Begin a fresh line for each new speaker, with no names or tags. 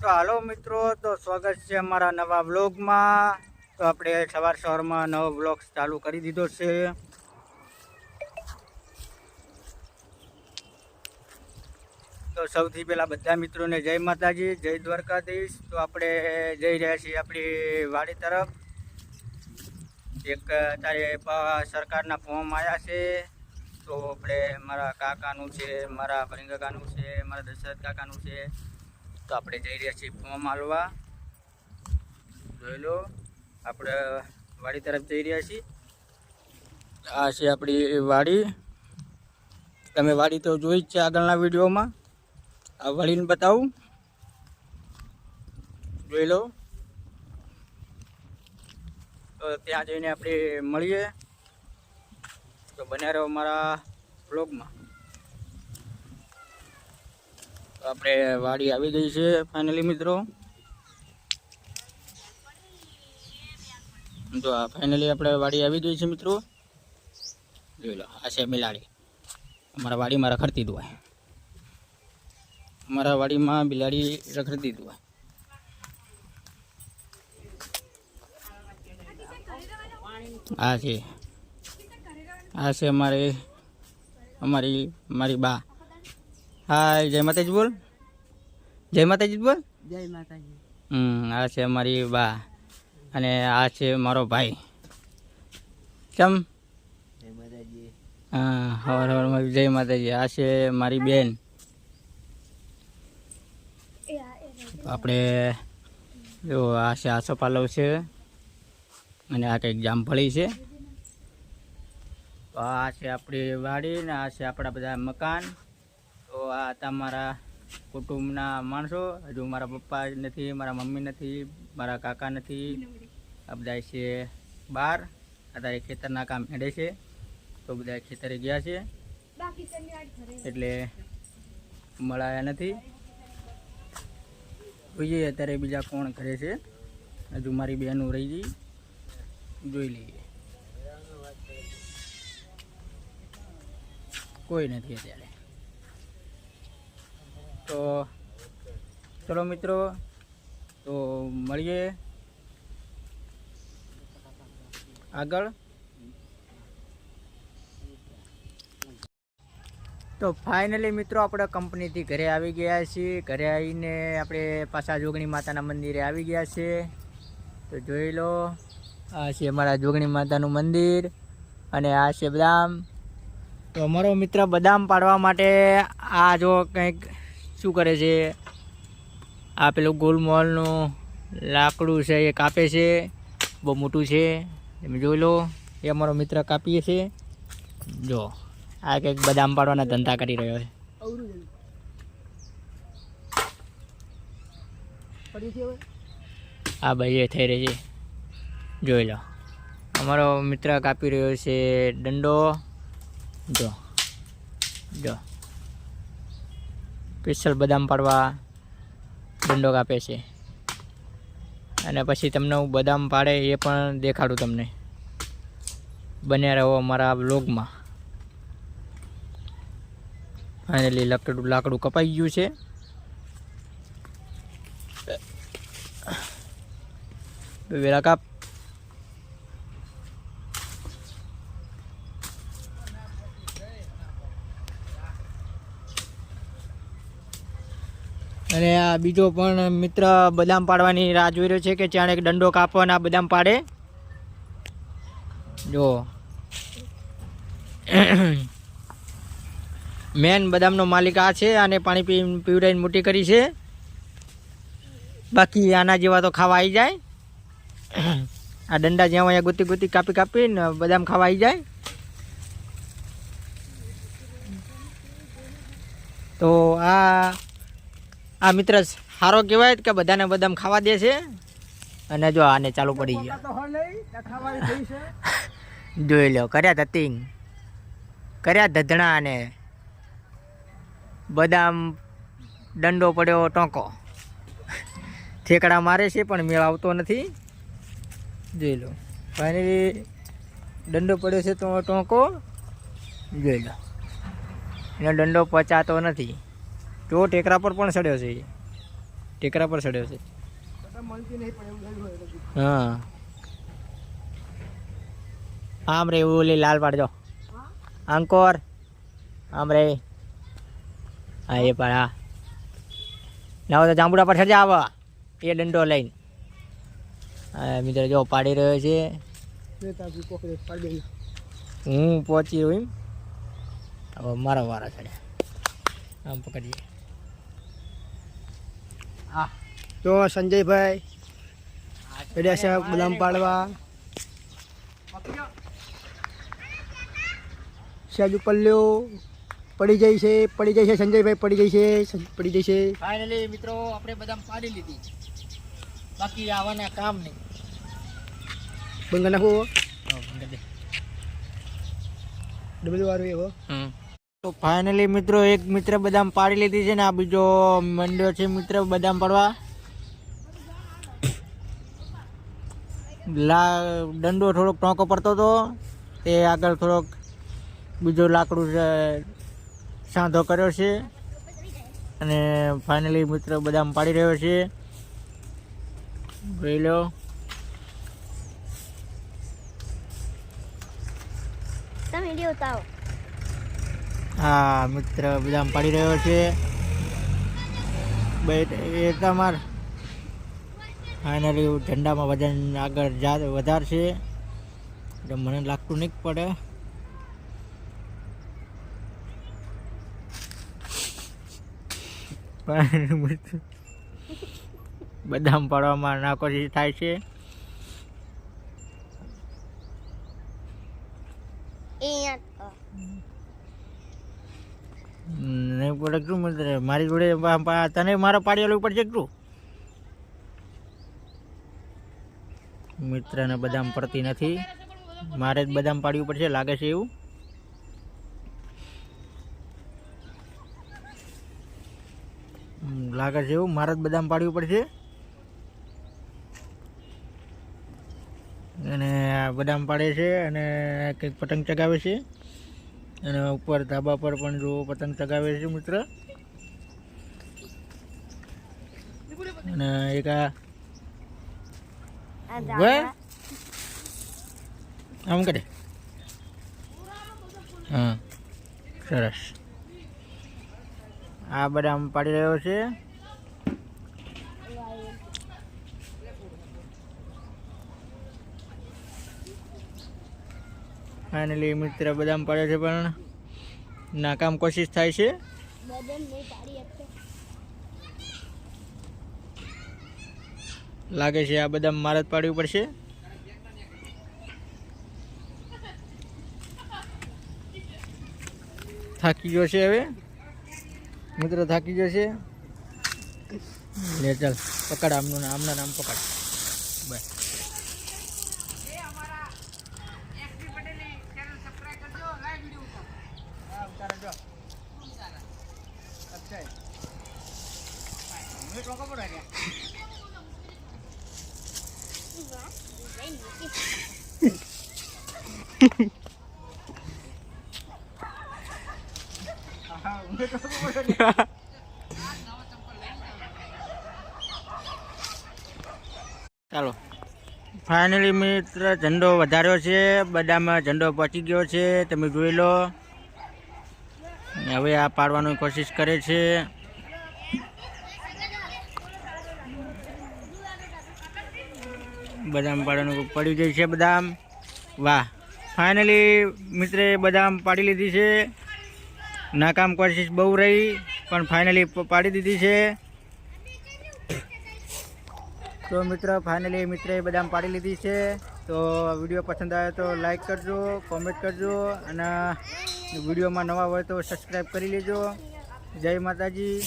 તો હાલો મિત્રો, તો સ્વાગત છે અમારા નવા વ્લોગમાં। તો આપણે સવારમાં નવો વ્લોગ ચાલુ કરી દીધો છે। તો સૌથી પહેલા બધા મિત્રોને જય માતાજી, જય દ્વારકાધીશ। તો આપણે જઈ રહ્યા છીએ આપણી વાડી તરફ। એક અત્યારે સરકારના ફોર્મ આવ્યા છે। તો આપણે મારા કાકાનું છે, મારા ભરીંગ કાકાનું છે, મારા દશરથ કાકાનું છે। તો આપણે જઈ રહ્યા છીએ ફોર્મ હાલવા। જોઈ લો, આપણે વાડી તરફ જઈ રહ્યા છીએ। આ છે આપણી વાડી। તમે વાડી તો જોઈ જ છે આગળના વિડીયોમાં। આ વાડીને બતાવું, જોઈ લો। તો ત્યાં જઈને આપણે મળીએ। તો બન્યા રહો મારા બ્લોગમાં। તો આપણે વાડી આવી ગઈ છે ફાઇનલી મિત્રો। તો આ ફાઇનલી આપણે વાડી આવી ગઈ છે મિત્રો। જોઈ લો, આ છે બિલાડી। અમારા વાડીમાં રખડતી હોય, અમારા વાડીમાં બિલાડી રખડતી હોય। આ છે મારી બા। હાય, જય માતાજી બોલ, જય માતાજી બોલ।
જય માતાજી।
આ છે મારી બા અને આ છે મારો ભાઈ। કેમ?
જય માતાજી।
હા, હવારમાં જય માતાજી। આ છે મારી બેન। આપણે જો આ છે આસો પાલવ છે અને આ કંઈક જામફળી છે। તો આ છે આપણી વાડી ને આ છે આપણા બધા મકાન। તો આ હતા મારા કુટુંબના માણસો। હજુ મારા પપ્પા નથી, મારા મમ્મી નથી, મારા કાકા નથી। આ બધા છે બહાર, અત્યારે ખેતરના કામ હેડે છે। તો બધા ખેતરે ગયા છે એટલે મળાયા નથી। જોઈએ અત્યારે બીજા કોણ કરે છે। હજુ મારી બહેનું રહી ગઈ, જોઈ લઈએ। કોઈ નથી અત્યારે। તો ચલો મિત્રો, તો મળીએ આગળ। તો ફાઇનલી મિત્રો આપણે કંપનીથી ઘરે આવી ગયા છીએ। ઘરે આવીને આપણે પાછા જોગણી માતાના મંદિરે આવી ગયા છે। તો જોઈ લો, આ છે અમારા જોગણી માતાનું મંદિર અને આ છે બદામ। તો અમારો મિત્ર બદામ પાડવા માટે આ જો કંઈક શું કરે છે, આ પેલું ગોલમોલનું લાકડું છે એ કાપે છે, બહુ મોટું છે। તમે જોઈ લો, એ અમારો મિત્ર કાપીએ છે। જો આ કંઈક બદામ પાડવાના ધંધા કરી રહ્યો છે। આ ભાઈ એ થઈ રહી છે, જોઈ લો। અમારો મિત્ર કાપી રહ્યો છે દંડો। જો જો સ્પેશિયલ બદામ પાડવા દંડો કાપે છે। અને પછી તમને હું બદામ પાડે એ પણ દેખાડું તમને। બન્યા રહો અમારા વ્લોગમાં। ફાઇનલી લાકડું કપાઈ ગયું છે। વેલા કાપ। અને આ બીજો પણ મિત્ર બદામ પાડવાની રાહ જોઈ રહ્યો છે કે ચાણે એક દંડો કાપવાના બદામ પાડે। જો મેન બદામનો માલિક આ છે। આને પાણી પીવડાવીને મોટી કરી છે, બાકી આના જેવા તો ખાવા આવી જાય। આ દંડા જ્યાં અહીંયા ગોતી કાપીને બદામ ખાવા આવી જાય। તો આ મિત્ર સારો કહેવાય કે બધાને બદામ ખાવા દે છે। અને જો આને ચાલુ પડી ગયા, જોઈ લો, કર્યા ધતિંગ, કર્યા ધધણા અને બદામ દંડો પડ્યો ટોંકો। ઠેકડા મારે છે પણ મેળ આવતો નથી। જોઈ લો, ફાઇનલી દંડો પડ્યો છે તો ટોંકો, જોઈ લો, એનો દંડો પચાતો નથી। જો ટેકરા પર પણ ચડ્યો છે। ટેકરા પર ચડ્યો છે હા આમ રે ઓલી લાલ પાડજો અંકોર આમ રે હા એ પણ હા ના હોય તો જાંબુડા પર સજા આવો એ દંડો લઈને હા મિત્રો જો પાડી રહ્યો છે હું પહોંચી રહ્યો એમ હવે મારા વારા ચડે આમ પકડીએ હા
તો સંજયભાઈ પડ્યા છે બદામ પાડવા સાજુ પલ્લ્યો પડી જાય છે સંજયભાઈ પડી જાય છે
ફાઇનલી મિત્રો આપણે બદામ પાડી લીધી બાકી આવવાના કામ નહીં
બંગા નાખો ડબલ વાળું એવો
તો ફાઇનલી મિત્રો એક મિત્ર બદામ પાડી લીધી છે ને આ બીજો મંડ્યો છે મિત્ર બદામ પાડવા દંડો થોડોક ટોંકો પડતો હતો એ આગળ થોડોક બીજો લાકડું સાંધો કર્યો છે અને ફાઇનલી મિત્ર બદામ પાડી રહ્યો છે જોઈ લો હા મિત્ર બદામ પાડી રહ્યો છે એ તમાર ફાઇનલી ઝંડામાં વજન આગળ વધારશે એટલે મને લાગતું નહીં પડે બદામ પાડવામાં નાકોશી થાય છે નહીં પડે શું મિત્ર મારી જોડે તને મારા પાડેલું પડશે શું મિત્રને બદામ પડતી નથી મારે જ બદામ પાડવું પડશે લાગે છે એવું લાગે છે એવું મારે જ બદામ પાડવું પડશે અને બદામ પાડે છે અને કંઈક પતંગ ચગાવે છે અને ઉપર ધાબા પર પણ જો પતંગ ચગાવે છે મિત્ર અને એક આમ કરે હા સરસ આ બદામ પાડી રહ્યો છે ફાઇનલી મિત્ર બદામ પાડે છે પણ નાકામ કોશિશ થાય છે લાગે છે આ બદામ મારે જ પાડવું પડશે થાકી ગયો છે હવે મિત્ર થાકી ગયો છે લે ચાલ પકડ આમના નામ પકડ બસ ચાલો ફાઇનલી મિત્ર ઝંડો વધાર્યો છે બદામાં ઝંડો પહોંચી ગયો છે તમે જોઈ લો હવે આ પાડવાની કોશિશ કરે છે બદામ પાડવાનું પડી ગઈ છે બદામ વાહ ફાઇનલી મિત્રે બદામ પાડી લીધી છે નાકામ કોશિશ બહુ રહી પણ ફાઇનલી પાડી દીધી છે તો મિત્ર ફાઇનલી મિત્રે બદામ પાડી લીધી છે તો વિડીયો પસંદ આવે તો લાઈક કરજો કોમેન્ટ કરજો અને વિડીયોમાં નવા હોય તો સબસ્ક્રાઈબ કરી લેજો જય માતાજી